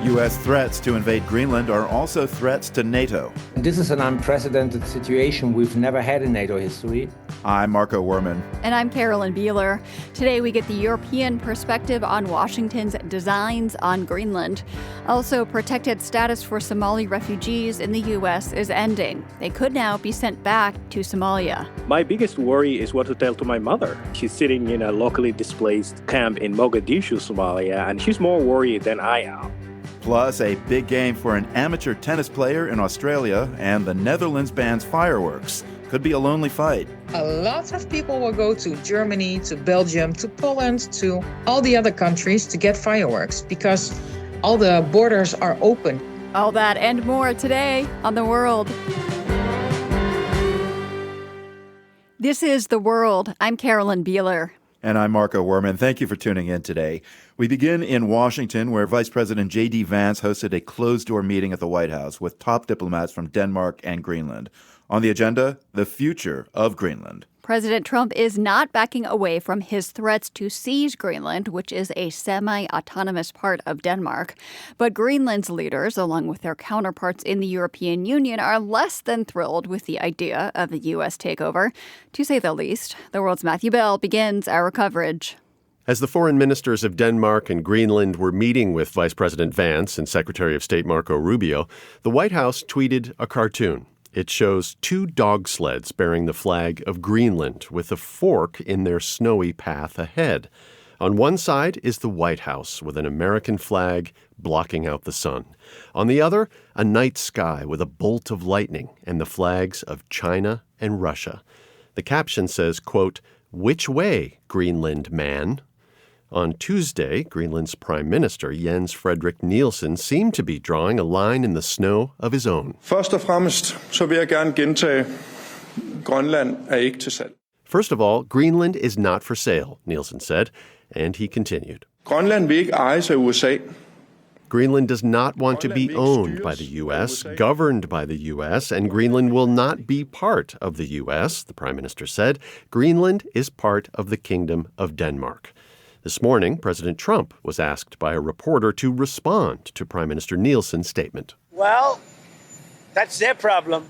U.S. threats to invade Greenland are also threats to NATO. This is an unprecedented situation we've never had in NATO history. I'm Marco Werman. And I'm Carolyn Beeler. Today we get the European perspective on Washington's designs on Greenland. Also, protected status for Somali refugees in the U.S. is ending. They could now be sent back to Somalia. My biggest worry is what to tell to my mother. She's sitting in a locally displaced camp in Mogadishu, Somalia, and she's more worried than I am. Plus, a big game for an amateur tennis player in Australia, and the Netherlands bans fireworks. Could be a lonely fight. A lot of people will go to Germany, to Belgium, to Poland, to all the other countries to get fireworks because all the borders are open. All that and more today on The World. This is The World. I'm Carolyn Beeler. And I'm Marco Werman. Thank you for tuning in today. We begin in Washington, where Vice President J.D. Vance hosted a closed-door meeting at the White House with top diplomats from Denmark and Greenland. On the agenda, the future of Greenland. President Trump is not backing away from his threats to seize Greenland, which is a semi-autonomous part of Denmark. But Greenland's leaders, along with their counterparts in the European Union, are less than thrilled with the idea of a U.S. takeover, to say the least. The World's Matthew Bell begins our coverage. As the foreign ministers of Denmark and Greenland were meeting with Vice President Vance and Secretary of State Marco Rubio, the White House tweeted a cartoon. It shows two dog sleds bearing the flag of Greenland with a fork in their snowy path ahead. On one side is the White House with an American flag blocking out the sun. On the other, a night sky with a bolt of lightning and the flags of China and Russia. The caption says, quote, "Which way, Greenland man?" On Tuesday, Greenland's Prime Minister, Jens Frederik Nielsen, seemed to be drawing a line in the snow of his own. Først og fremmest, så vil jeg gerne gentage, Grønland er ikke til salg. First of all, Greenland is not for sale, Nielsen said, and he continued. Grønland vil ikke ejes af USA. Greenland does not want to be owned by the U.S., governed by the U.S., and Greenland will not be part of the U.S., the Prime Minister said. Greenland is part of the Kingdom of Denmark. This morning, President Trump was asked by a reporter to respond to Prime Minister Nielsen's statement. Well, that's their problem.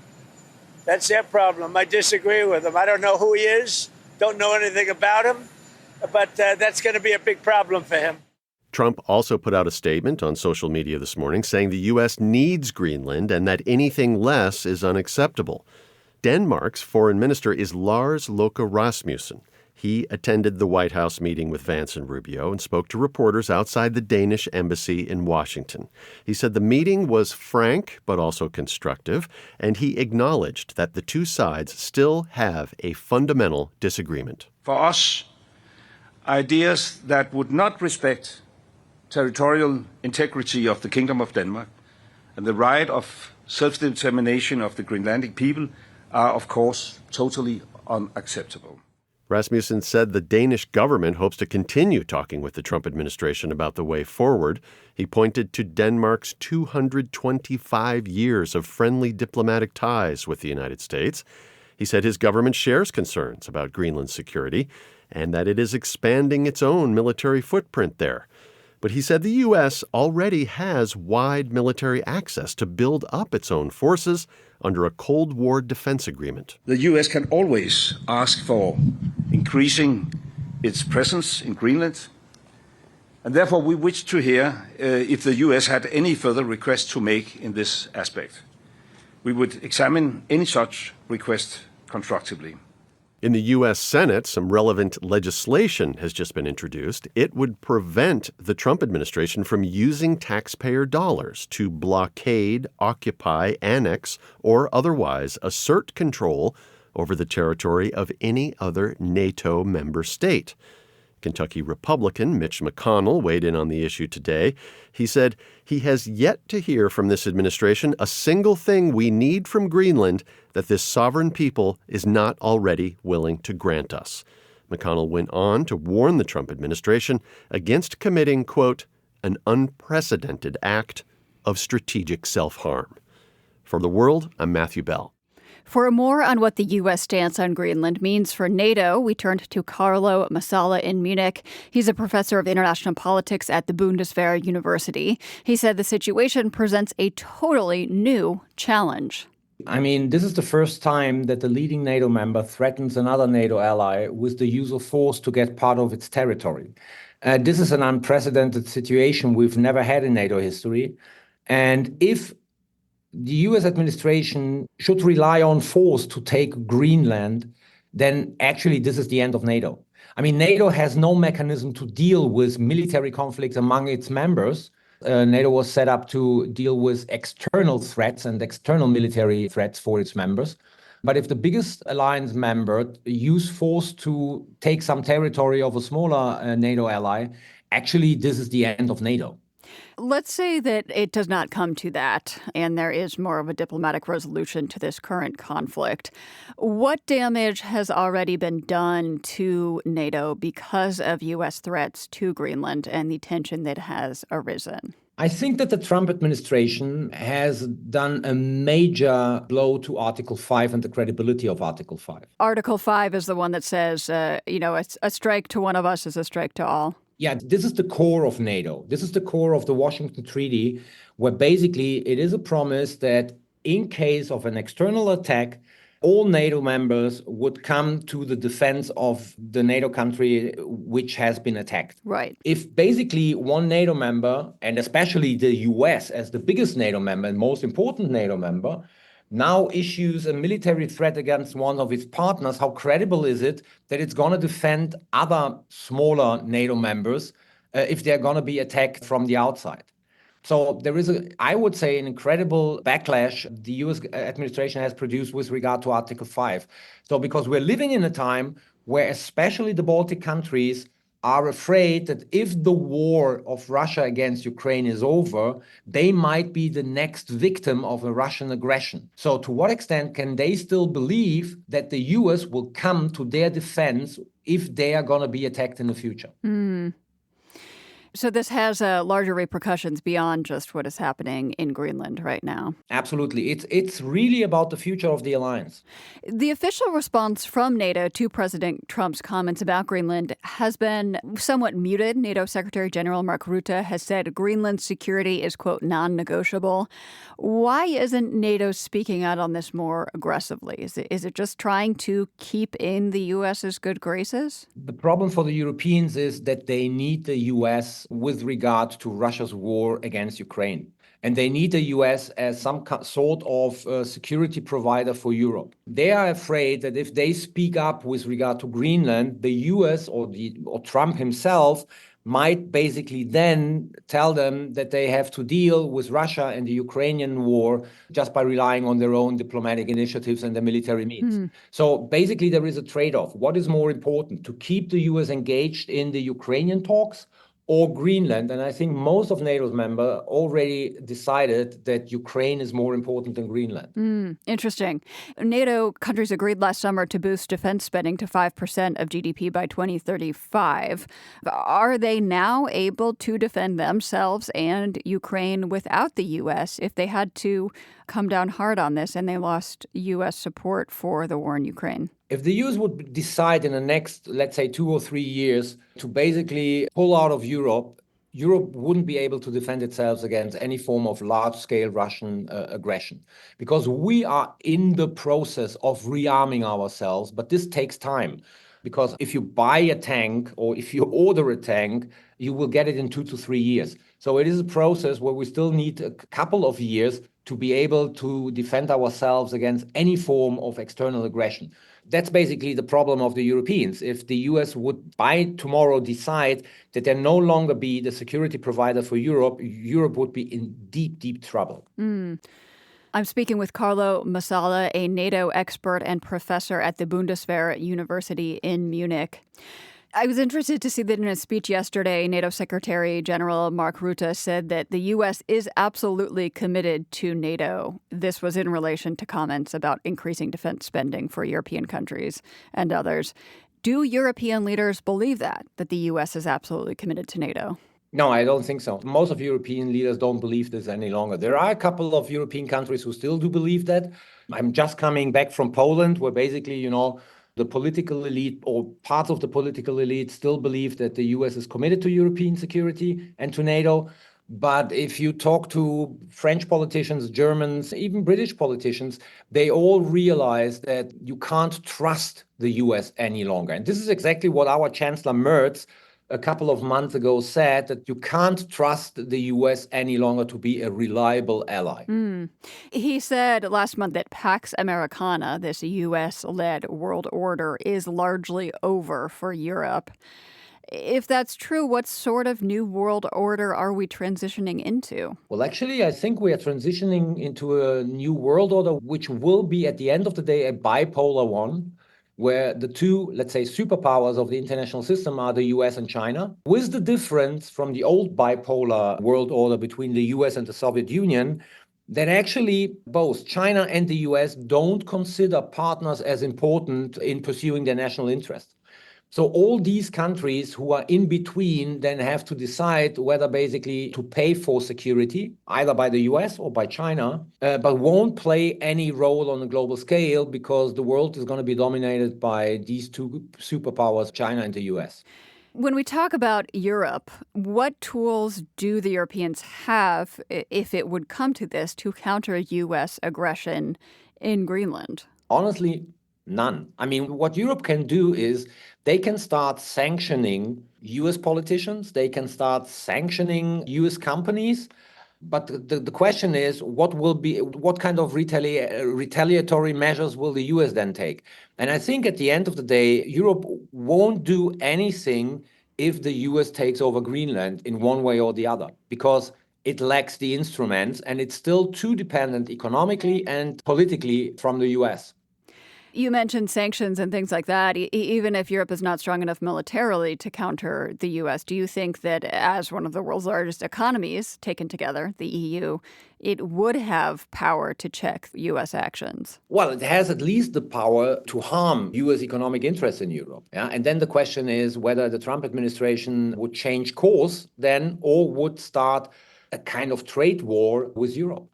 That's their problem. I disagree with him. I don't know who he is, don't know anything about him, but that's going to be a big problem for him. Trump also put out a statement on social media this morning saying the U.S. needs Greenland and that anything less is unacceptable. Denmark's foreign minister is Lars Løkke Rasmussen. He attended the White House meeting with Vance and Rubio and spoke to reporters outside the Danish embassy in Washington. He said the meeting was frank but also constructive, and he acknowledged that the two sides still have a fundamental disagreement. For us, ideas that would not respect territorial integrity of the Kingdom of Denmark and the right of self-determination of the Greenlandic people are, of course, totally unacceptable. Rasmussen said the Danish government hopes to continue talking with the Trump administration about the way forward. He pointed to Denmark's 225 years of friendly diplomatic ties with the United States. He said his government shares concerns about Greenland's security and that it is expanding its own military footprint there. But he said the U.S. already has wide military access to build up its own forces under a Cold War defense agreement. The U.S. can always ask for increasing its presence in Greenland, and therefore we wish to hear if the U.S. had any further requests to make in this aspect. We would examine any such request constructively. In the U.S. Senate, some relevant legislation has just been introduced. It would prevent the Trump administration from using taxpayer dollars to blockade, occupy, annex, or otherwise assert control over the territory of any other NATO member state. Kentucky Republican Mitch McConnell weighed in on the issue today. He said he has yet to hear from this administration a single thing we need from Greenland that this sovereign people is not already willing to grant us. McConnell went on to warn the Trump administration against committing, quote, an unprecedented act of strategic self-harm. For The World, I'm Matthew Bell. For more on what the U.S. stance on Greenland means for NATO, we turned to Carlo Masala in Munich. He's a professor of international politics at the Bundeswehr University. He said the situation presents a totally new challenge. I mean, this is the first time that the leading NATO member threatens another NATO ally with the use of force to get part of its territory. This is an unprecedented situation we've never had in NATO history. And if the U.S. administration should rely on force to take Greenland, then actually this is the end of NATO. I mean, NATO has no mechanism to deal with military conflicts among its members. NATO was set up to deal with external threats and external military threats for its members. But if the biggest alliance member use force to take some territory of a smaller NATO ally, actually this is the end of NATO. Let's say that it does not come to that, and there is more of a diplomatic resolution to this current conflict. What damage has already been done to NATO because of U.S. threats to Greenland and the tension that has arisen? I think that the Trump administration has done a major blow to Article 5 and the credibility of Article 5. Article 5 is the one that says, a strike to one of us is a strike to all. Yeah, this is the core of NATO. This is the core of the Washington Treaty, where basically it is a promise that in case of an external attack, all NATO members would come to the defense of the NATO country which has been attacked. Right. If basically one NATO member, and especially the US as the biggest NATO member and most important NATO member, now issues a military threat against one of its partners, how credible is it that it's going to defend other smaller NATO members if they're going to be attacked from the outside? So there is, I would say, an incredible backlash the U.S. administration has produced with regard to Article 5. So because we're living in a time where especially the Baltic countries are afraid that if the war of Russia against Ukraine is over, they might be the next victim of a Russian aggression. So to what extent can they still believe that the US will come to their defense if they are going to be attacked in the future? So this has larger repercussions beyond just what is happening in Greenland right now. Absolutely. It's really about the future of the alliance. The official response from NATO to President Trump's comments about Greenland has been somewhat muted. NATO Secretary General Mark Rutte has said Greenland's security is, quote, non-negotiable. Why isn't NATO speaking out on this more aggressively? Is it just trying to keep in the U.S.'s good graces? The problem for the Europeans is that they need the U.S. with regard to Russia's war against Ukraine. And they need the US as some sort of security provider for Europe. They are afraid that if they speak up with regard to Greenland, the US or Trump himself might basically then tell them that they have to deal with Russia and the Ukrainian war just by relying on their own diplomatic initiatives and their military means. So basically there is a trade-off. What is more important, to keep the US engaged in the Ukrainian talks or Greenland? And I think most of NATO's members already decided that Ukraine is more important than Greenland. Interesting. NATO countries agreed last summer to boost defense spending to 5% of GDP by 2035. Are they now able to defend themselves and Ukraine without the U.S. if they had to come down hard on this and they lost U.S. support for the war in Ukraine? If the US would decide in the next, let's say, 2 or 3 years to basically pull out of Europe, Europe wouldn't be able to defend itself against any form of large-scale Russian aggression. Because we are in the process of rearming ourselves, but this takes time. Because if you buy a tank or if you order a tank, you will get it in 2 to 3 years. So it is a process where we still need a couple of years to be able to defend ourselves against any form of external aggression. That's basically the problem of the Europeans. If the US would by tomorrow decide that they're no longer be the security provider for Europe, Europe would be in deep, deep trouble. I'm speaking with Carlo Masala, a NATO expert and professor at the Bundeswehr University in Munich. I was interested to see that in a speech yesterday, NATO Secretary General Mark Rutte said that the U.S. is absolutely committed to NATO. This was in relation to comments about increasing defense spending for European countries and others. Do European leaders believe that the U.S. is absolutely committed to NATO? No, I don't think so. Most of European leaders don't believe this any longer. There are a couple of European countries who still do believe that. I'm just coming back from Poland, where basically, the political elite or parts of the political elite still believe that the US is committed to European security and to NATO. But if you talk to French politicians, Germans, even British politicians, they all realize that you can't trust the US any longer. And this is exactly what our Chancellor Merz a couple of months ago said, that you can't trust the US any longer to be a reliable ally. He said last month that Pax Americana, this US-led world order, is largely over for Europe. If that's true, what sort of new world order are we transitioning into? Well, actually, I think we are transitioning into a new world order, which will be, at the end of the day, a bipolar one, where the two, let's say, superpowers of the international system are the US and China, with the difference from the old bipolar world order between the US and the Soviet Union, that actually both China and the US don't consider partners as important in pursuing their national interest. So all these countries who are in between then have to decide whether basically to pay for security, either by the US or by China, but won't play any role on a global scale because the world is going to be dominated by these two superpowers, China and the US. When we talk about Europe, what tools do the Europeans have, if it would come to this, to counter US aggression in Greenland? Honestly, none. I mean, what Europe can do is they can start sanctioning US politicians, they can start sanctioning US companies. But the question is, what kind of retaliatory measures will the US then take? And I think at the end of the day, Europe won't do anything if the US takes over Greenland in one way or the other, because it lacks the instruments and it's still too dependent economically and politically from the US. You mentioned sanctions and things like that. Even if Europe is not strong enough militarily to counter the U.S., do you think that as one of the world's largest economies taken together, the EU, it would have power to check U.S. actions? Well, it has at least the power to harm U.S. economic interests in Europe. Yeah? And then the question is whether the Trump administration would change course then or would start a kind of trade war with Europe.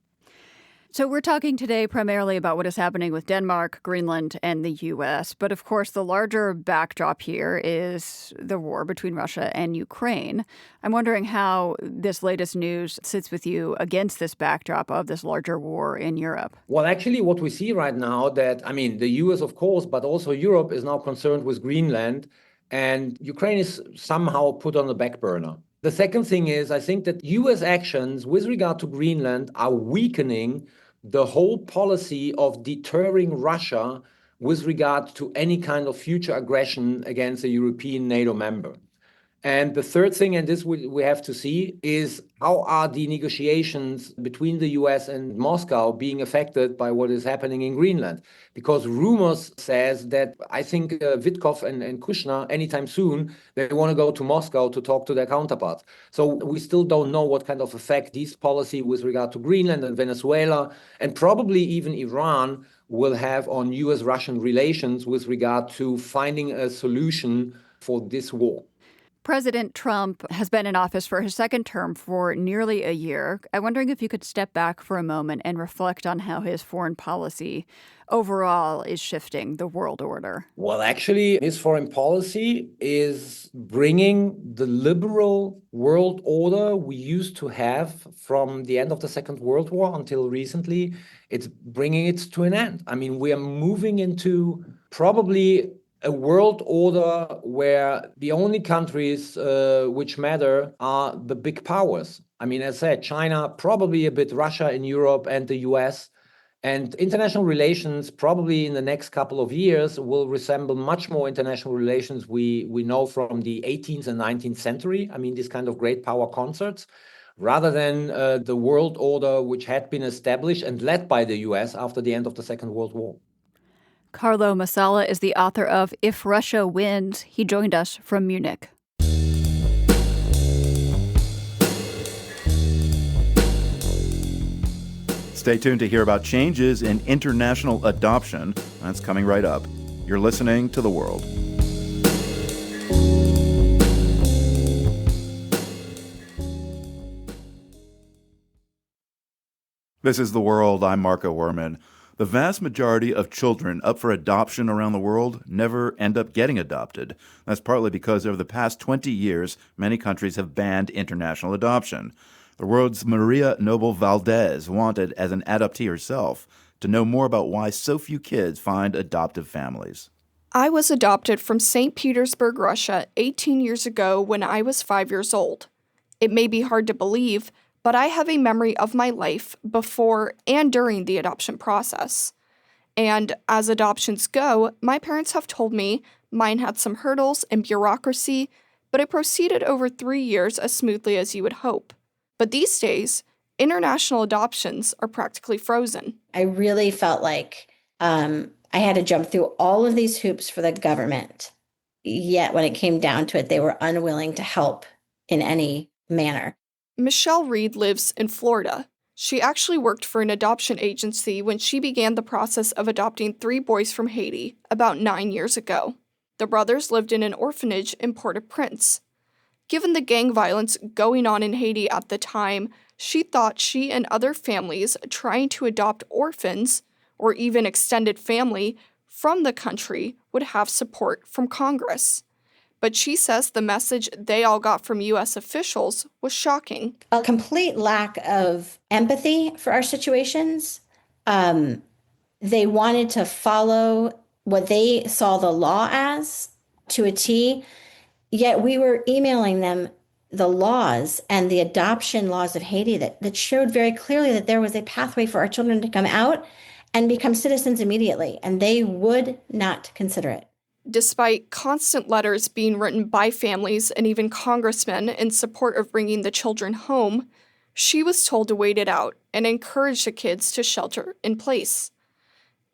So we're talking today primarily about what is happening with Denmark, Greenland, and the U.S. But of course, the larger backdrop here is the war between Russia and Ukraine. I'm wondering how this latest news sits with you against this backdrop of this larger war in Europe. Well, actually, what we see right now the U.S., of course, but also Europe is now concerned with Greenland, and Ukraine is somehow put on the back burner. The second thing is, I think that U.S. actions with regard to Greenland are weakening the whole policy of deterring Russia with regard to any kind of future aggression against a European NATO member. And the third thing, and this we have to see, is how are the negotiations between the US and Moscow being affected by what is happening in Greenland? Because rumors says that I think Witkoff and Kushner, anytime soon, they want to go to Moscow to talk to their counterparts. So we still don't know what kind of effect this policy with regard to Greenland and Venezuela, and probably even Iran, will have on US-Russian relations with regard to finding a solution for this war. President Trump has been in office for his second term for nearly a year. I'm wondering if you could step back for a moment and reflect on how his foreign policy overall is shifting the world order. Well, actually, his foreign policy is bringing the liberal world order we used to have from the end of the Second World War until recently. It's bringing it to an end. I mean, we are moving into probably a world order where the only countries which matter are the big powers. I mean, as I said, China, probably a bit Russia in Europe and the US. And international relations probably in the next couple of years will resemble much more international relations we know from the 18th and 19th century. I mean, these kind of great power concerts, rather than the world order which had been established and led by the US after the end of the Second World War. Carlo Massala is the author of If Russia Wins. He joined us from Munich. Stay tuned to hear about changes in international adoption. That's coming right up. You're listening to The World. This is The World. I'm Marco Werman. The vast majority of children up for adoption around the world never end up getting adopted. That's partly because over the past 20 years, many countries have banned international adoption. The world's Maria Noble Valdez wanted, as an adoptee herself, to know more about why so few kids find adoptive families. I was adopted from St. Petersburg, Russia, 18 years ago when I was 5 years old. It may be hard to believe, but I have a memory of my life before and during the adoption process. And as adoptions go, my parents have told me mine had some hurdles and bureaucracy, but it proceeded over 3 years as smoothly as you would hope. But these days, international adoptions are practically frozen. I really felt like I had to jump through all of these hoops for the government. Yet when it came down to it, they were unwilling to help in any manner. Michelle Reed lives in Florida. She actually worked for an adoption agency when she began the process of adopting 3 boys from Haiti about 9 years ago. The brothers lived in an orphanage in Port-au-Prince. Given the gang violence going on in Haiti at the time, she thought she and other families trying to adopt orphans, or even extended family, from the country would have support from Congress. But she says the message they all got from U.S. officials was shocking. A complete lack of empathy for our situations. They wanted to follow what they saw the law as to a T, yet we were emailing them the laws and the adoption laws of Haiti that showed very clearly that there was a pathway for our children to come out and become citizens immediately, and they would not consider it. Despite constant letters being written by families and even congressmen in support of bringing the children home, she was told to wait it out and encourage the kids to shelter in place.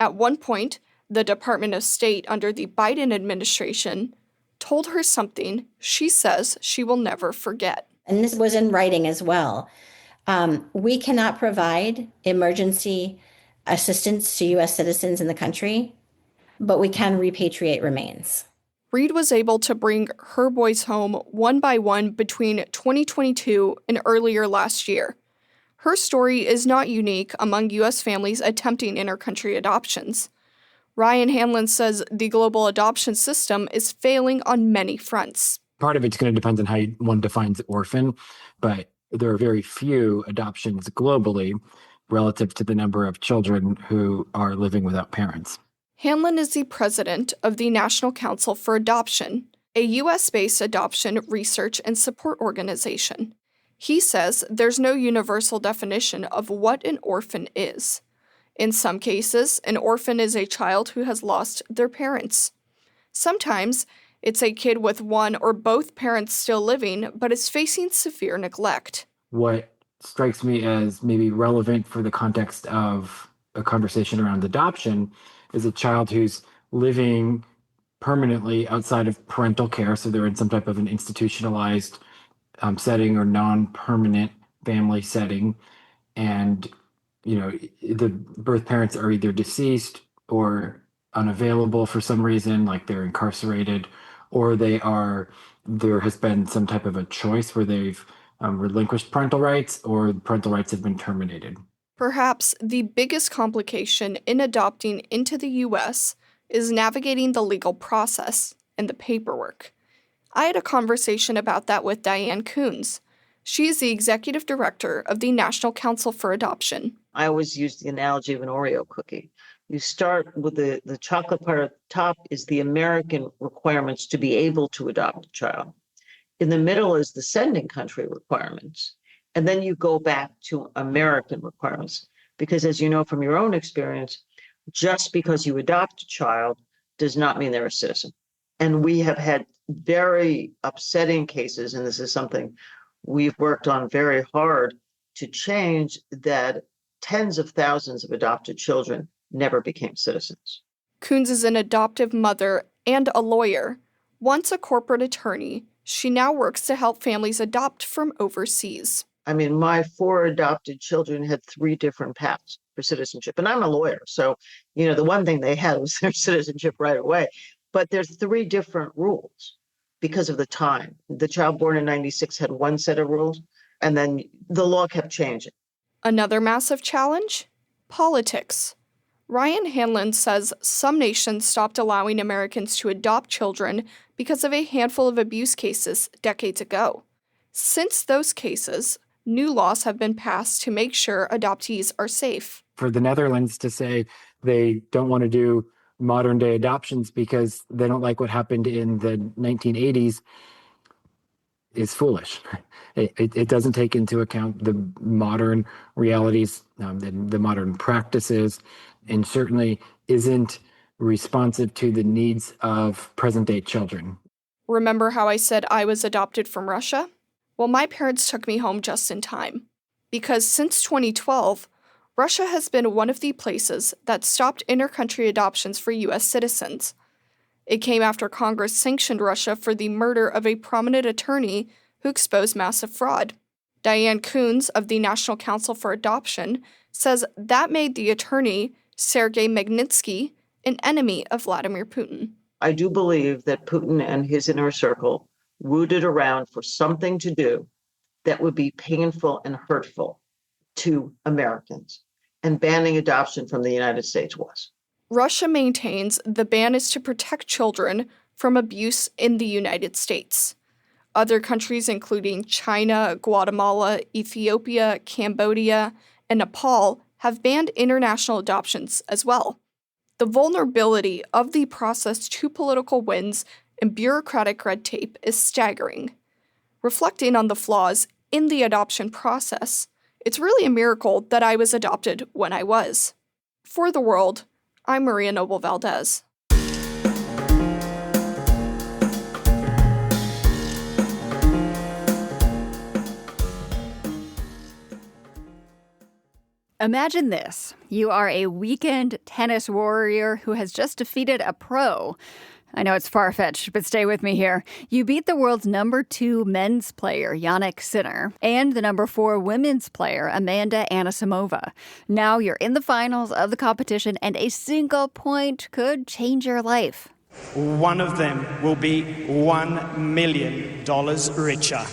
At one point, the Department of State under the Biden administration told her something she says she will never forget. And this was in writing as well. We cannot provide emergency assistance to U.S. citizens in the country, but we can repatriate remains. Reed was able to bring her boys home one by one between 2022 and earlier last year. Her story is not unique among U.S. families attempting intercountry adoptions. Ryan Hanlon says the global adoption system is failing on many fronts. Part of it's going to depend on how one defines orphan, but there are very few adoptions globally relative to the number of children who are living without parents. Hanlon is the president of the National Council for Adoption, a U.S.-based adoption research and support organization. He says there's no universal definition of what an orphan is. In some cases, an orphan is a child who has lost their parents. Sometimes, it's a kid with one or both parents still living but is facing severe neglect. What strikes me as maybe relevant for the context of a conversation around adoption is a child who's living permanently outside of parental care, so they're in some type of an institutionalized setting or non-permanent family setting, and the birth parents are either deceased or unavailable for some reason, like they're incarcerated, or there has been some type of a choice where they've relinquished parental rights or parental rights have been terminated. Perhaps the biggest complication in adopting into the U.S. is navigating the legal process and the paperwork. I had a conversation about that with Diane Coons. She is the executive director of the National Council for Adoption. I always use the analogy of an Oreo cookie. You start with the chocolate part at the top is the American requirements to be able to adopt a child. In the middle is the sending country requirements. And then you go back to American requirements. Because as you know from your own experience, just because you adopt a child does not mean they're a citizen. And we have had very upsetting cases, and this is something we've worked on very hard to change, that tens of thousands of adopted children never became citizens. Coons is an adoptive mother and a lawyer. Once a corporate attorney, she now works to help families adopt from overseas. I mean, my 4 adopted children had 3 different paths for citizenship. And I'm a lawyer, so, the one thing they had was their citizenship right away. But there's 3 different rules because of the time. The child born in 96 had one set of rules, and then the law kept changing. Another massive challenge? Politics. Ryan Hanlon says some nations stopped allowing Americans to adopt children because of a handful of abuse cases decades ago. Since those cases, new laws have been passed to make sure adoptees are safe. For the Netherlands to say they don't want to do modern day adoptions because they don't like what happened in the 1980s is foolish. It doesn't take into account the modern realities, the modern practices, and certainly isn't responsive to the needs of present-day children. Remember how I said I was adopted from Russia? Well, my parents took me home just in time. Because since 2012, Russia has been one of the places that stopped inter-country adoptions for U.S. citizens. It came after Congress sanctioned Russia for the murder of a prominent attorney who exposed massive fraud. Diane Coons of the National Council for Adoption says that made the attorney, Sergei Magnitsky, an enemy of Vladimir Putin. I do believe that Putin and his inner circle rooted around for something to do that would be painful and hurtful to Americans, and banning adoption from the United States was. Russia maintains the ban is to protect children from abuse in the United States. Other countries, including China, Guatemala, Ethiopia, Cambodia, and Nepal, have banned international adoptions as well. The vulnerability of the process to political wins and bureaucratic red tape is staggering. Reflecting on the flaws in the adoption process, it's really a miracle that I was adopted when I was. For The World, I'm Maria Noble Valdez. Imagine this. You are a weekend tennis warrior who has just defeated a pro. I know it's far-fetched, but stay with me here. You beat the world's number 2 men's player, Jannik Sinner, and the number 4 women's player, Amanda Anisimova. Now you're in the finals of the competition, and a single point could change your life. One of them will be $1 million richer.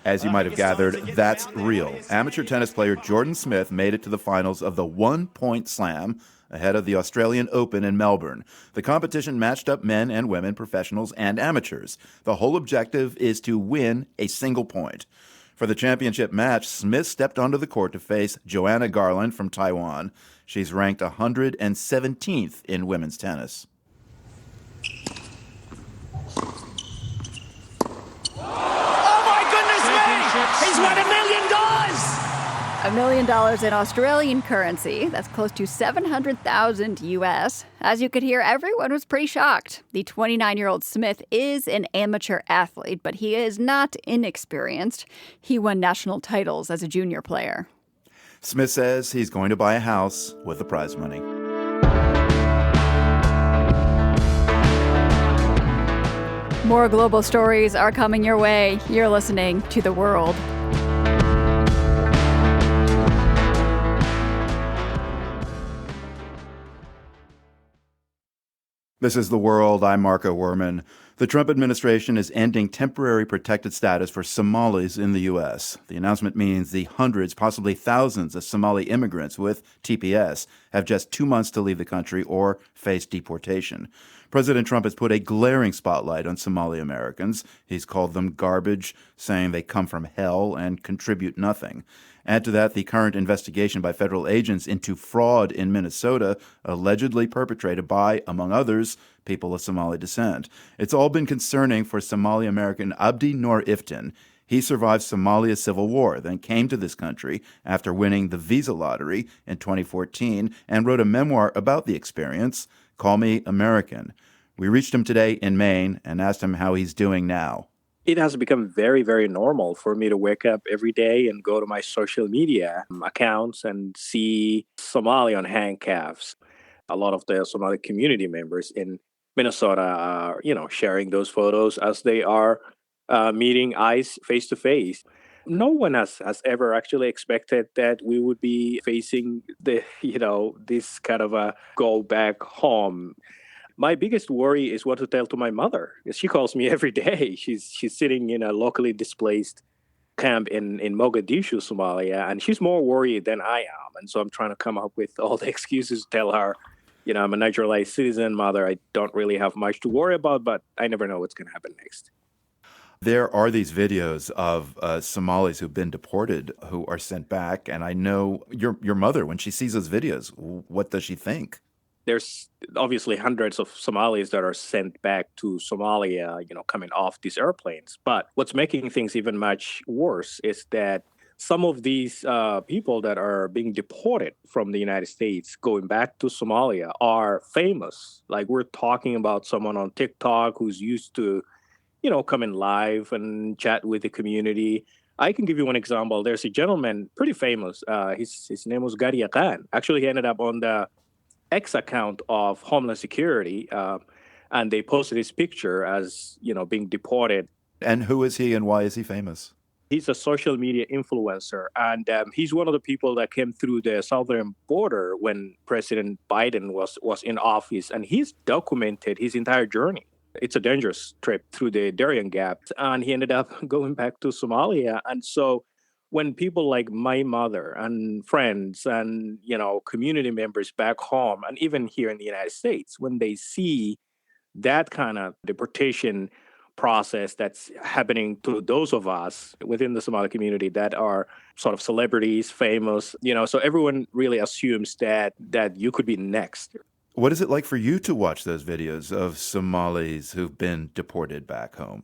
As you might have gathered, that's real. Amateur tennis player Jordan Smith made it to the finals of the one-point slam ahead of the Australian Open in Melbourne. The competition matched up men and women, professionals and amateurs. The whole objective is to win a single point. For the championship match, Smith stepped onto the court to face Joanna Garland from Taiwan. She's ranked 117th in women's tennis. He's won $1 million! $1 million in Australian currency. That's close to $700,000 US. As you could hear, everyone was pretty shocked. The 29-year-old Smith is an amateur athlete, but he is not inexperienced. He won national titles as a junior player. Smith says he's going to buy a house with the prize money. More global stories are coming your way. You're listening to The World. This is The World. I'm Marco Werman. The Trump administration is ending temporary protected status for Somalis in the U.S. The announcement means the hundreds, possibly thousands of Somali immigrants with TPS have just 2 months to leave the country or face deportation. President Trump has put a glaring spotlight on Somali Americans. He's called them garbage, saying they come from hell and contribute nothing. Add to that the current investigation by federal agents into fraud in Minnesota, allegedly perpetrated by, among others, people of Somali descent. It's all been concerning for Somali American Abdi Nur Iftin. He survived Somalia's civil war, then came to this country after winning the visa lottery in 2014 and wrote a memoir about the experience, Call Me American. We reached him today in Maine and asked him how he's doing now. It has become very, very normal for me to wake up every day and go to my social media accounts and see Somali on handcuffs. A lot of the Somali community members in Minnesota are, sharing those photos as they are meeting ICE face to face. No one has ever actually expected that we would be facing this kind of a go back home. My biggest worry is what to tell to my mother. She calls me every day. She's sitting in a locally displaced camp in Mogadishu, Somalia, and she's more worried than I am. And so I'm trying to come up with all the excuses to tell her, I'm a naturalized citizen, mother. I don't really have much to worry about, but I never know what's going to happen next. There are these videos of Somalis who've been deported who are sent back. And I know your mother, when she sees those videos, what does she think? There's obviously hundreds of Somalis that are sent back to Somalia, coming off these airplanes. But what's making things even much worse is that some of these people that are being deported from the United States going back to Somalia are famous. Like, we're talking about someone on TikTok who's used to, come in live and chat with the community. I can give you one example. There's a gentleman, pretty famous. His name was Gadi Khan. Actually, he ended up on the X account of Homeland Security, and they posted his picture as, being deported. And who is he and why is he famous? He's a social media influencer, and he's one of the people that came through the southern border when President Biden was in office, and he's documented his entire journey. It's a dangerous trip through the Darien Gap, and he ended up going back to Somalia. And so when people like my mother and friends and, community members back home, and even here in the United States, when they see that kind of deportation process that's happening to those of us within the Somali community that are sort of celebrities, famous, so everyone really assumes that you could be next. What is it like for you to watch those videos of Somalis who've been deported back home?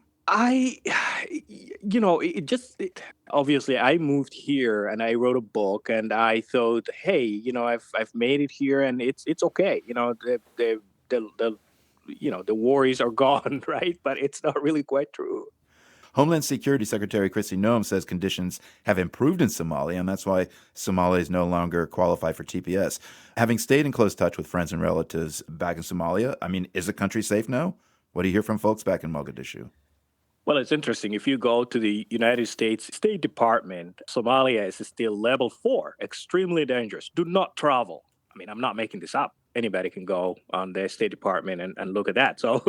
Obviously I moved here and I wrote a book and I thought, hey, I've made it here and it's okay. The worries are gone, right? But it's not really quite true. Homeland Security Secretary Kristi Noem says conditions have improved in Somalia, and that's why Somalis no longer qualify for TPS. Having stayed in close touch with friends and relatives back in Somalia, is the country safe now? What do you hear from folks back in Mogadishu? Well, it's interesting. If you go to the United States State Department, Somalia is still level 4, extremely dangerous. Do not travel. I'm not making this up. Anybody can go on the State Department and look at that. So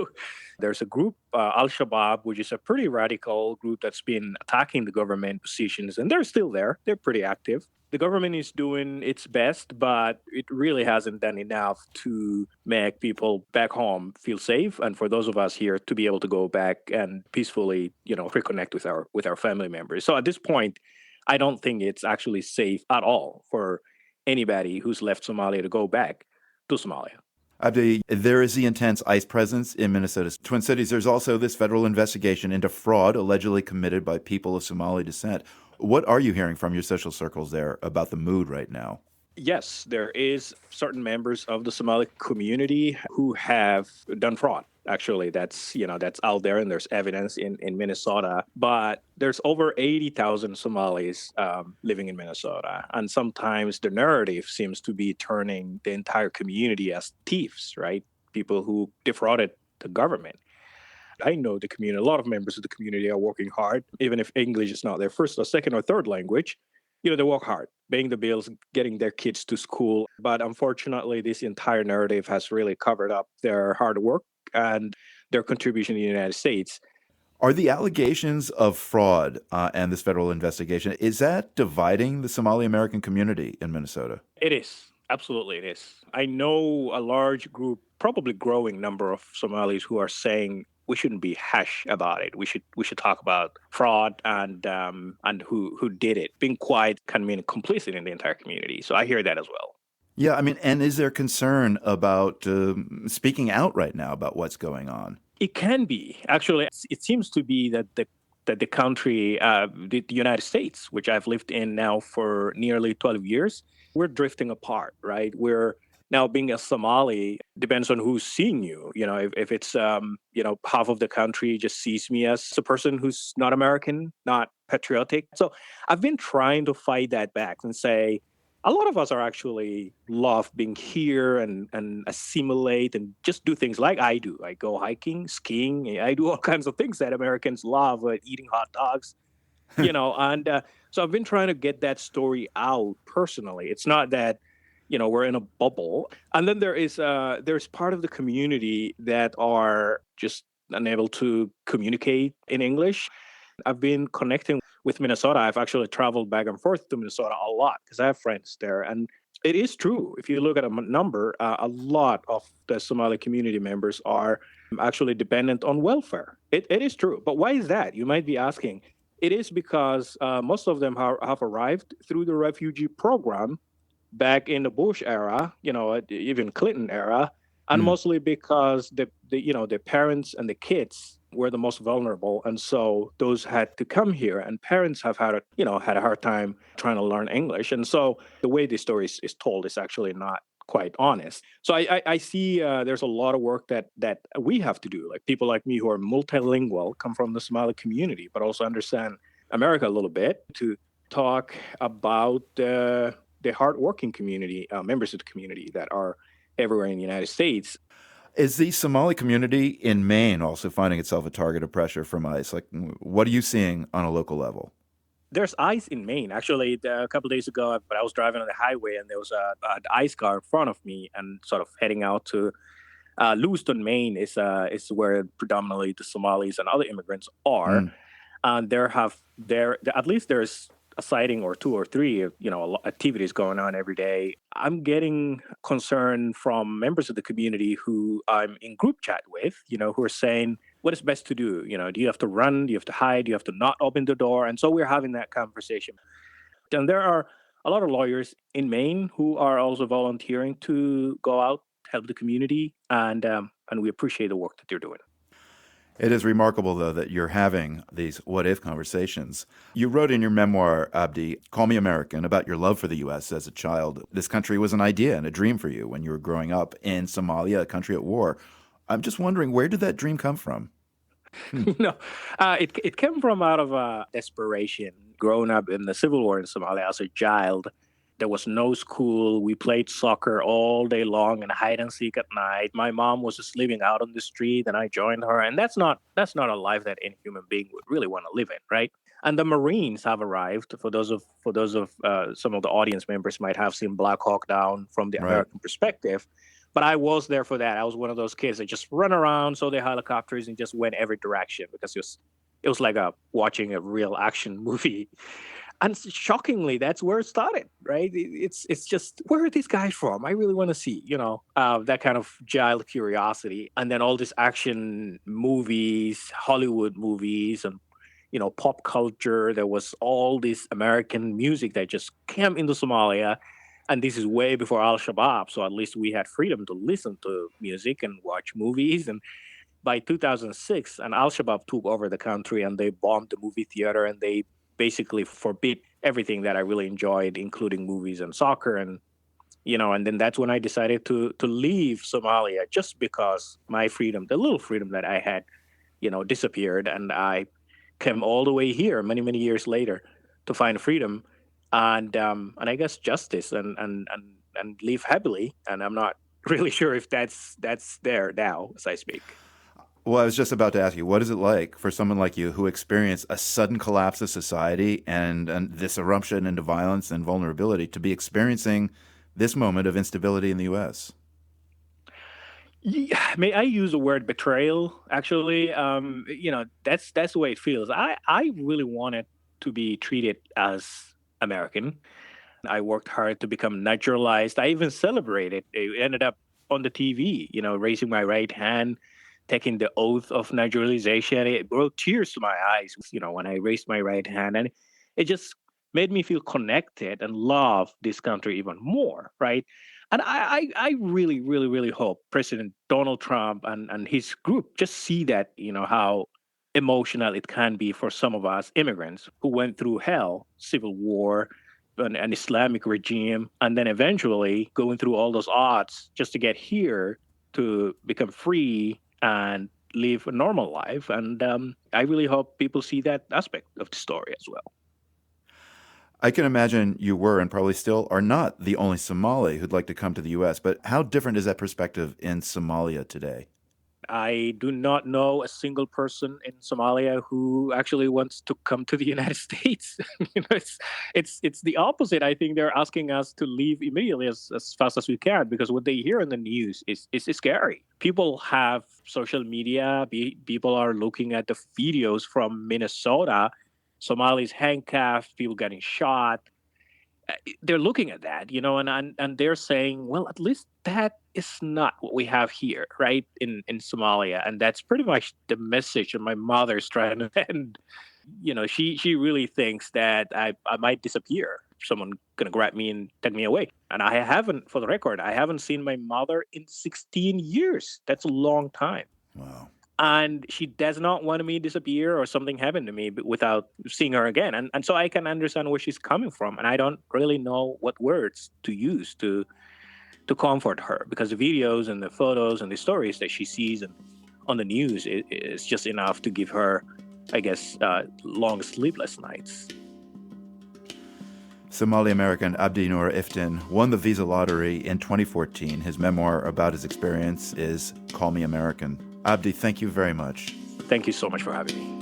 there's a group, Al-Shabaab, which is a pretty radical group that's been attacking the government positions, and they're still there. They're pretty active. The government is doing its best, but it really hasn't done enough to make people back home feel safe, and for those of us here to be able to go back and peacefully, reconnect with our family members. So at this point, I don't think it's actually safe at all for anybody who's left Somalia to go back to Somalia. Abdi, there is the intense ICE presence in Minnesota's Twin Cities. There's also this federal investigation into fraud allegedly committed by people of Somali descent. What are you hearing from your social circles there about the mood right now? Yes, there is certain members of the Somali community who have done fraud. Actually, that's out there, and there's evidence in Minnesota. But there's over 80,000 Somalis living in Minnesota, and sometimes the narrative seems to be turning the entire community as thieves, right? People who defrauded the government. I know the community. A lot of members of the community are working hard, even if English is not their first or second or third language. They work hard, paying the bills, getting their kids to school. But unfortunately, this entire narrative has really covered up their hard work and their contribution in the United States. Are the allegations of fraud and this federal investigation, is that dividing the Somali American community in Minnesota? It is. Absolutely, it is. I know a large group, probably growing number of Somalis who are saying we shouldn't be hush about it. We should talk about fraud and who did it. Being quiet can mean complicit in the entire community. So I hear that as well. Yeah, and is there concern about speaking out right now about what's going on? It can be. Actually, it seems to be that the country, the United States, which I've lived in now for nearly 12 years, we're drifting apart, right? We're now being a Somali depends on who's seeing you. If it's, half of the country just sees me as a person who's not American, not patriotic. So I've been trying to fight that back and say, a lot of us are actually love being here and assimilate and just do things like I do. I go hiking, skiing. I do all kinds of things that Americans love, eating hot dogs, and so I've been trying to get that story out personally. It's not that, we're in a bubble. And then there's part of the community that are just unable to communicate in English. I've been connecting with Minnesota. I've actually traveled back and forth to Minnesota a lot because I have friends there. And it is true. If you look at a number, a lot of the Somali community members are actually dependent on welfare. It is true. But why is that? You might be asking. It is because most of them have arrived through the refugee program back in the Bush era, even Clinton era, and mostly because the parents and the kids were the most vulnerable, and so those had to come here, and parents have had a hard time trying to learn English, and so the way the story is told is actually not quite honest. So I see there's a lot of work that we have to do, like people like me who are multilingual, come from the Somali community, but also understand America a little bit, to talk about the hardworking community, members of the community that are everywhere in the United States. Is the Somali community in Maine also finding itself a target of pressure from ICE? Like, what are you seeing on a local level? There's ICE in Maine. Actually, a couple of days ago, but I was driving on the highway and there was an ICE car in front of me, and sort of heading out to Lewiston, Maine is where predominantly the Somalis and other immigrants are. And at least there's a sighting or two or three, activities going on every day. I'm getting concern from members of the community who I'm in group chat with, who are saying, what is best to do? Do you have to run? Do you have to hide? Do you have to not open the door? And so we're having that conversation. And there are a lot of lawyers in Maine who are also volunteering to go out, help the community, and we appreciate the work that they're doing. It is remarkable, though, that you're having these what-if conversations. You wrote in your memoir, Abdi, Call Me American, about your love for the U.S. as a child. This country was an idea and a dream for you when you were growing up in Somalia, a country at war. I'm just wondering, where did that dream come from? No, it came from out of desperation. Growing up in the civil war in Somalia as a child, there was no school. We played soccer all day long and hide and seek at night. My mom was just living out on the street, and I joined her. And that's not a life that any human being would really want to live in, right? And the Marines have arrived. For those of some of the audience members might have seen Black Hawk Down from the American perspective. But I was there for that. I was one of those kids that just run around, saw the helicopters, and just went every direction because it was like watching a real action movie. And shockingly, that's where it started, right? It's just, where are these guys from? I really want to see, that kind of child curiosity. And then all these action movies, Hollywood movies, and, pop culture. There was all this American music that just came into Somalia. And this is way before Al-Shabaab. So at least we had freedom to listen to music and watch movies. And by 2006, and Al-Shabaab took over the country, and they bombed the movie theater, and they basically forbid everything that I really enjoyed, including movies and soccer. And, and then that's when I decided to leave Somalia, just because my freedom, the little freedom that I had, disappeared. And I came all the way here many, many years later to find freedom and I guess justice and live happily. And I'm not really sure if that's there now as I speak. Well, I was just about to ask you, what is it like for someone like you who experienced a sudden collapse of society and this eruption into violence and vulnerability to be experiencing this moment of instability in the U.S.? Yeah, may I use the word betrayal? Actually, that's the way it feels. I really wanted to be treated as American. I worked hard to become naturalized. I even celebrated. It ended up on the TV, raising my right hand, taking the oath of naturalization. It brought tears to my eyes, when I raised my right hand. And it just made me feel connected and love this country even more, right? And I really, really, really hope President Donald Trump and his group just see that, how emotional it can be for some of us immigrants who went through hell, civil war, an Islamic regime, and then eventually going through all those odds just to get here to become free and live a normal life. And I really hope people see that aspect of the story as well. I can imagine you were and probably still are not the only Somali who'd like to come to the U.S., but how different is that perspective in Somalia today? I do not know a single person in Somalia who actually wants to come to the United States. It's the opposite. I think they're asking us to leave immediately as fast as we can, because what they hear in the news is scary. People have social media. People are looking at the videos from Minnesota Somalis handcuffed, people getting shot. They're looking at that, and they're saying, well, at least that is not what we have here, right, in Somalia. And that's pretty much the message that my mother's trying to send. She really thinks that I might disappear. Someone gonna grab me and take me away. And I haven't, for the record, I haven't seen my mother in 16 years. That's a long time. Wow. And she does not want me to disappear or something happen to me without seeing her again. And so I can understand where she's coming from. And I don't really know what words to use to comfort her, because the videos and the photos and the stories that she sees on the news is just enough to give her, I guess, long sleepless nights. Somali-American Abdi Nur Iftin won the visa lottery in 2014. His memoir about his experience is Call Me American. Abdi, thank you very much. Thank you so much for having me.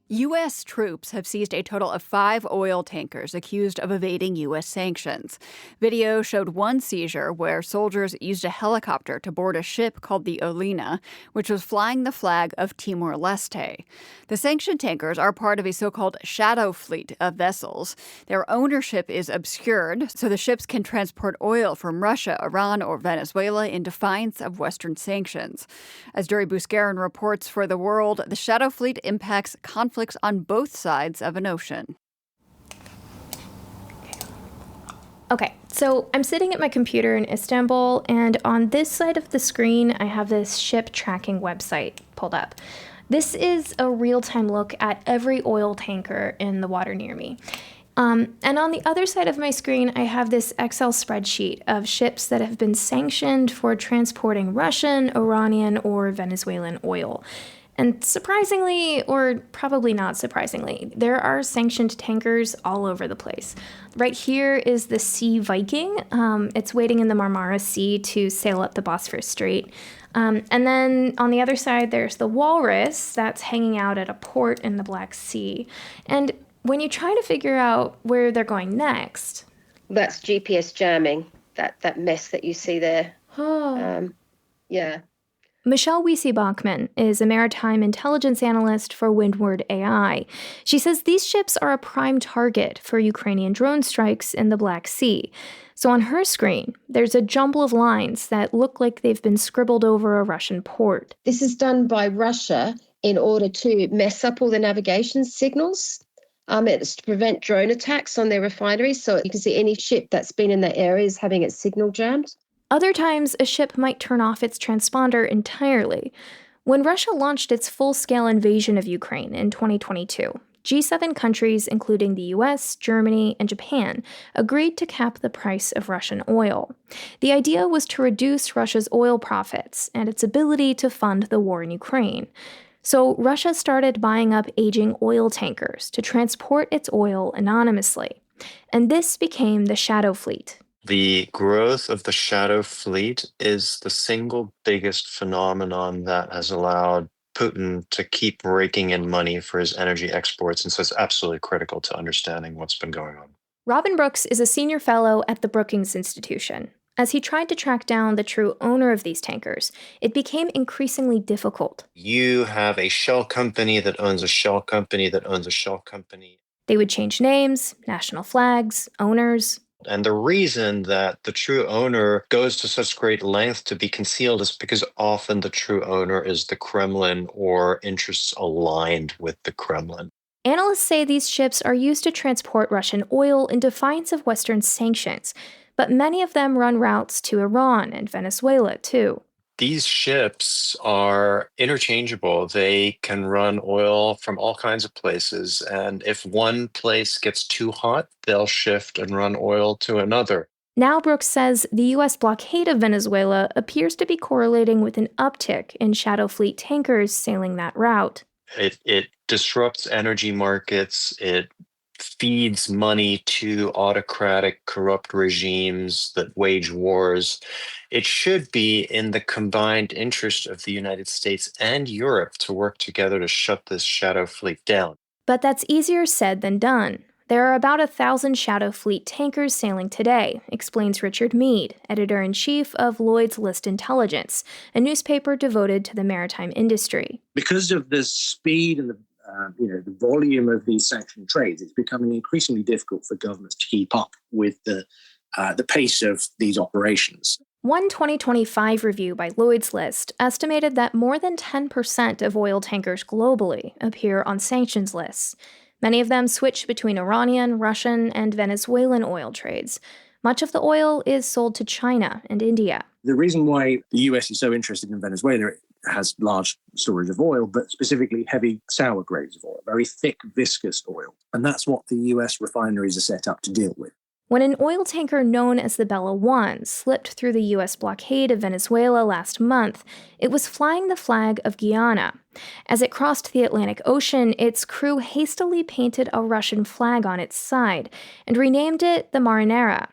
U.S. troops have seized a total of 5 oil tankers accused of evading U.S. sanctions. Video showed one seizure where soldiers used a helicopter to board a ship called the Olena, which was flying the flag of Timor-Leste. The sanctioned tankers are part of a so-called shadow fleet of vessels. Their ownership is obscured, so the ships can transport oil from Russia, Iran, or Venezuela in defiance of Western sanctions. As Duri Buscarin reports for The World, the shadow fleet impacts conflicts on both sides of an ocean. Okay, so I'm sitting at my computer in Istanbul, and on this side of the screen, I have this ship tracking website pulled up. This is a real-time look at every oil tanker in the water near me. And on the other side of my screen, I have this Excel spreadsheet of ships that have been sanctioned for transporting Russian, Iranian, or Venezuelan oil. And surprisingly, or probably not surprisingly, there are sanctioned tankers all over the place. Right here is the Sea Viking. It's waiting in the Marmara Sea to sail up the Bosphorus Strait. And then on the other side, there's the Walrus that's hanging out at a port in the Black Sea. And when you try to figure out where they're going next... That's GPS jamming, that mess that you see there. Yeah. Michelle Wiese-Bachmann is a maritime intelligence analyst for Windward AI. She says these ships are a prime target for Ukrainian drone strikes in the Black Sea. So on her screen, there's a jumble of lines that look like they've been scribbled over a Russian port. This is done by Russia in order to mess up all the navigation signals. It's to prevent drone attacks on their refineries. So you can see any ship that's been in that area is having its signal jammed. Other times, a ship might turn off its transponder entirely. When Russia launched its full-scale invasion of Ukraine in 2022, G7 countries, including the US, Germany, and Japan, agreed to cap the price of Russian oil. The idea was to reduce Russia's oil profits and its ability to fund the war in Ukraine. So Russia started buying up aging oil tankers to transport its oil anonymously. And this became the Shadow Fleet. The growth of the shadow fleet is the single biggest phenomenon that has allowed Putin to keep raking in money for his energy exports. And so it's absolutely critical to understanding what's been going on. Robin Brooks is a senior fellow at the Brookings Institution. As he tried to track down the true owner of these tankers, it became increasingly difficult. You have a shell company that owns a shell company that owns a shell company. They would change names, national flags, owners. And the reason that the true owner goes to such great length to be concealed is because often the true owner is the Kremlin or interests aligned with the Kremlin. Analysts say these ships are used to transport Russian oil in defiance of Western sanctions, but many of them run routes to Iran and Venezuela, too. These ships are interchangeable. They can run oil from all kinds of places. And if one place gets too hot, they'll shift and run oil to another. Now Brooks says the U.S. blockade of Venezuela appears to be correlating with an uptick in Shadow Fleet tankers sailing that route. It disrupts energy markets. It feeds money to autocratic, corrupt regimes that wage wars. It should be in the combined interest of the United States and Europe to work together to shut this shadow fleet down. But that's easier said than done. There are about 1,000 Shadow Fleet tankers sailing today, explains Richard Mead, editor-in-chief of Lloyd's List Intelligence, a newspaper devoted to the maritime industry. Because of the speed and the volume of these sanctioned trades, it's becoming increasingly difficult for governments to keep up with the pace of these operations. One 2025 review by Lloyd's List estimated that more than 10% of oil tankers globally appear on sanctions lists. Many of them switch between Iranian, Russian, and Venezuelan oil trades. Much of the oil is sold to China and India. The reason why the US is so interested in Venezuela, it has large storage of oil, but specifically heavy sour grades of oil, very thick, viscous oil. And that's what the US refineries are set up to deal with. When an oil tanker known as the Bella 1 slipped through the U.S. blockade of Venezuela last month, it was flying the flag of Guyana. As it crossed the Atlantic Ocean, its crew hastily painted a Russian flag on its side and renamed it the Marinera,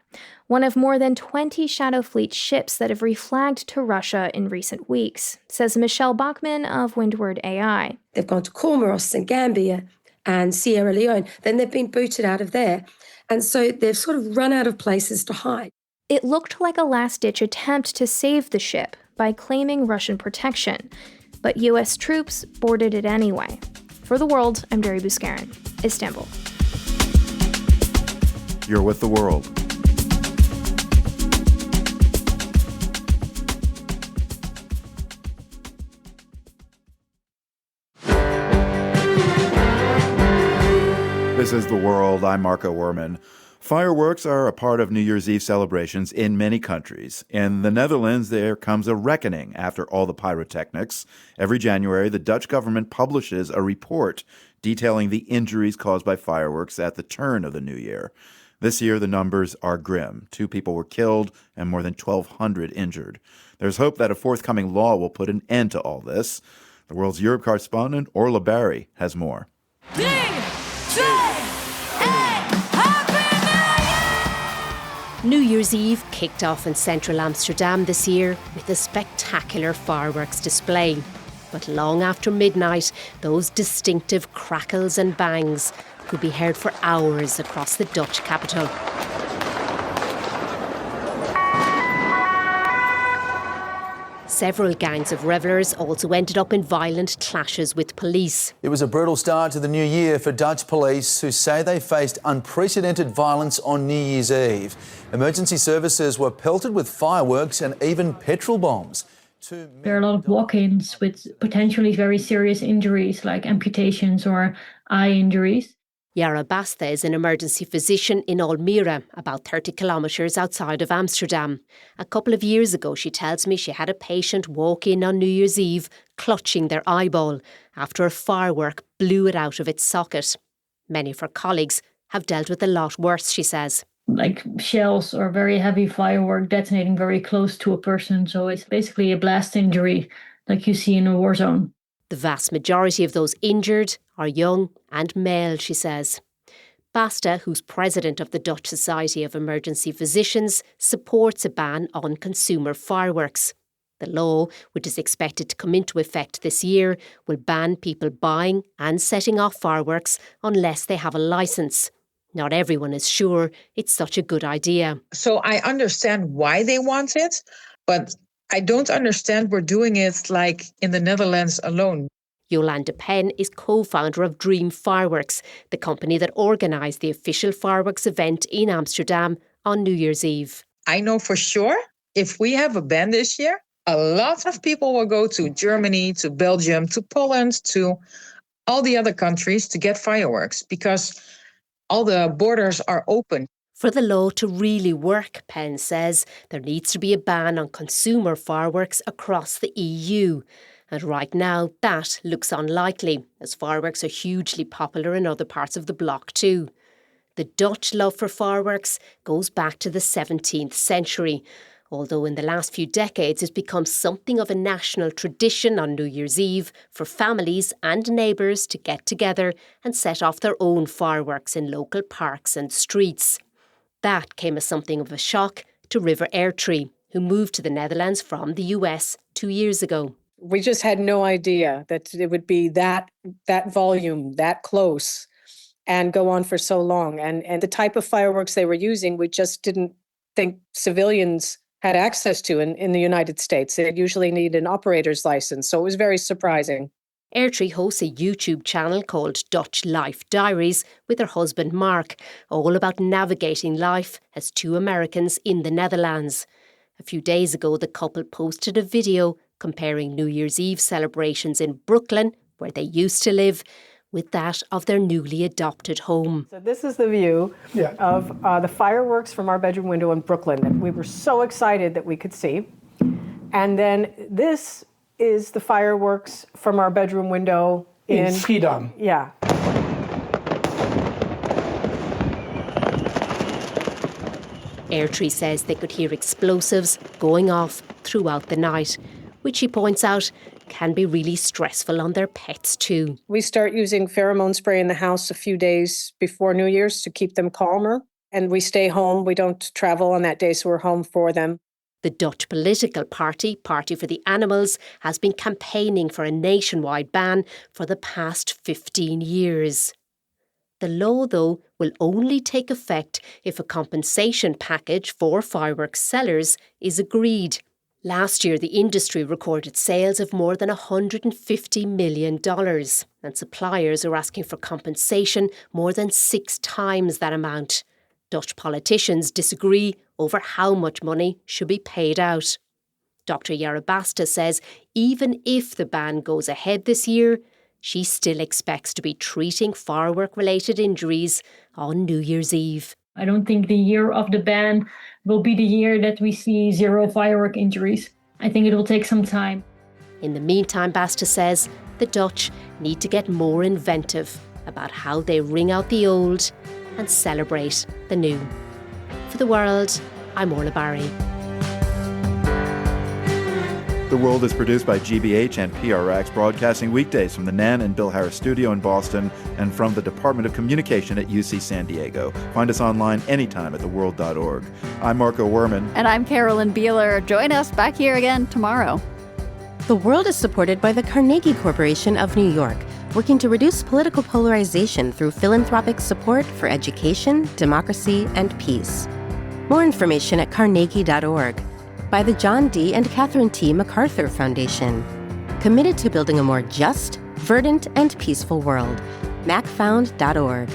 one of more than 20 Shadow Fleet ships that have reflagged to Russia in recent weeks, says Michelle Bachman of Windward AI. They've gone to Comoros and Gambia and Sierra Leone. Then they've been booted out of there. And so they've sort of run out of places to hide. It looked like a last-ditch attempt to save the ship by claiming Russian protection, but U.S. troops boarded it anyway. For The World, I'm Dari Buskarin, Istanbul. You're with The World. This is The World. I'm Marco Werman. Fireworks are a part of New Year's Eve celebrations in many countries. In the Netherlands, there comes a reckoning after all the pyrotechnics. Every January, the Dutch government publishes a report detailing the injuries caused by fireworks at the turn of the new year. This year, the numbers are grim. 2 people were killed and more than 1,200 injured. There's hope that a forthcoming law will put an end to all this. The World's Europe correspondent, Orla Barry, has more. New Year's Eve kicked off in central Amsterdam this year with a spectacular fireworks display. But long after midnight, those distinctive crackles and bangs could be heard for hours across the Dutch capital. Several gangs of revellers also ended up in violent clashes with police. It was a brutal start to the new year for Dutch police, who say they faced unprecedented violence on New Year's Eve. Emergency services were pelted with fireworks and even petrol bombs. There are a lot of walk-ins with potentially very serious injuries like amputations or eye injuries. Yara Basta is an emergency physician in Almere, about 30 kilometres outside of Amsterdam. A couple of years ago, she tells me she had a patient walk in on New Year's Eve clutching their eyeball after a firework blew it out of its socket. Many of her colleagues have dealt with a lot worse, she says. Like shells or very heavy firework detonating very close to a person. So it's basically a blast injury like you see in a war zone. The vast majority of those injured are young and male, she says. Basta, who's president of the Dutch Society of Emergency Physicians, supports a ban on consumer fireworks. The law, which is expected to come into effect this year, will ban people buying and setting off fireworks unless they have a licence. Not everyone is sure it's such a good idea. So I understand why they want it, but I don't understand we're doing it like in the Netherlands alone. Jolanda Penn is co-founder of Dream Fireworks, the company that organised the official fireworks event in Amsterdam on New Year's Eve. I know for sure if we have a ban this year, a lot of people will go to Germany, to Belgium, to Poland, to all the other countries to get fireworks because all the borders are open. For the law to really work, Penn says, there needs to be a ban on consumer fireworks across the EU. And right now, that looks unlikely, as fireworks are hugely popular in other parts of the bloc too. The Dutch love for fireworks goes back to the 17th century, although in the last few decades it's become something of a national tradition on New Year's Eve for families and neighbours to get together and set off their own fireworks in local parks and streets. That came as something of a shock to River Airtree, who moved to the Netherlands from the US 2 years ago. We just had no idea that it would be that volume, that close. and go on for so long. And the type of fireworks they were using, we just didn't think civilians had access to in the United States. They usually need an operator's license, so it was very surprising. Airtree hosts a YouTube channel called Dutch Life Diaries with her husband Mark, all about navigating life as two Americans in the Netherlands. A few days ago, the couple posted a video comparing New Year's Eve celebrations in Brooklyn, where they used to live, with that of their newly adopted home. So this is the view of the fireworks from our bedroom window in Brooklyn that we were so excited that we could see. And then this is the fireworks from our bedroom window in Schiedam. Yeah. Airtree says they could hear explosives going off throughout the night, which she points out can be really stressful on their pets too. We start using pheromone spray in the house a few days before New Year's to keep them calmer. And we stay home. We don't travel on that day, so we're home for them. The Dutch political party, Party for the Animals, has been campaigning for a nationwide ban for the past 15 years. The law, though, will only take effect if a compensation package for fireworks sellers is agreed. Last year, the industry recorded sales of more than $150 million, and suppliers are asking for compensation more than 6 times that amount. Dutch politicians disagree over how much money should be paid out. Dr. Yarabasta says even if the ban goes ahead this year, she still expects to be treating firework-related injuries on New Year's Eve. I don't think the year of the ban will be the year that we see 0 firework injuries. I think it will take some time. In the meantime, Basta says the Dutch need to get more inventive about how they ring out the old and celebrate the new. For The World, I'm Orla Barry. The World is produced by GBH and PRX, broadcasting weekdays from the Nan and Bill Harris studio in Boston and from the Department of Communication at UC San Diego. Find us online anytime at theworld.org. I'm Marco Werman. And I'm Carolyn Beeler. Join us back here again tomorrow. The World is supported by the Carnegie Corporation of New York, working to reduce political polarization through philanthropic support for education, democracy, and peace. More information at carnegie.org. By the John D. and Catherine T. MacArthur Foundation. Committed to building a more just, verdant, and peaceful world. macfound.org.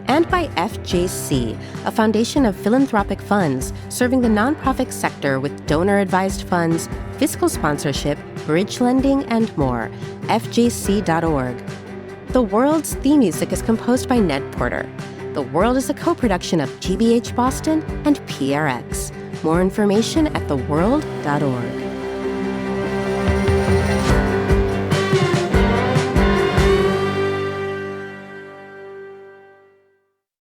And by FJC, a foundation of philanthropic funds serving the nonprofit sector with donor-advised funds, fiscal sponsorship, bridge lending, and more. FJC.org. The World's theme music is composed by Ned Porter. The World is a co-production of GBH Boston and PRX. More information at theworld.org.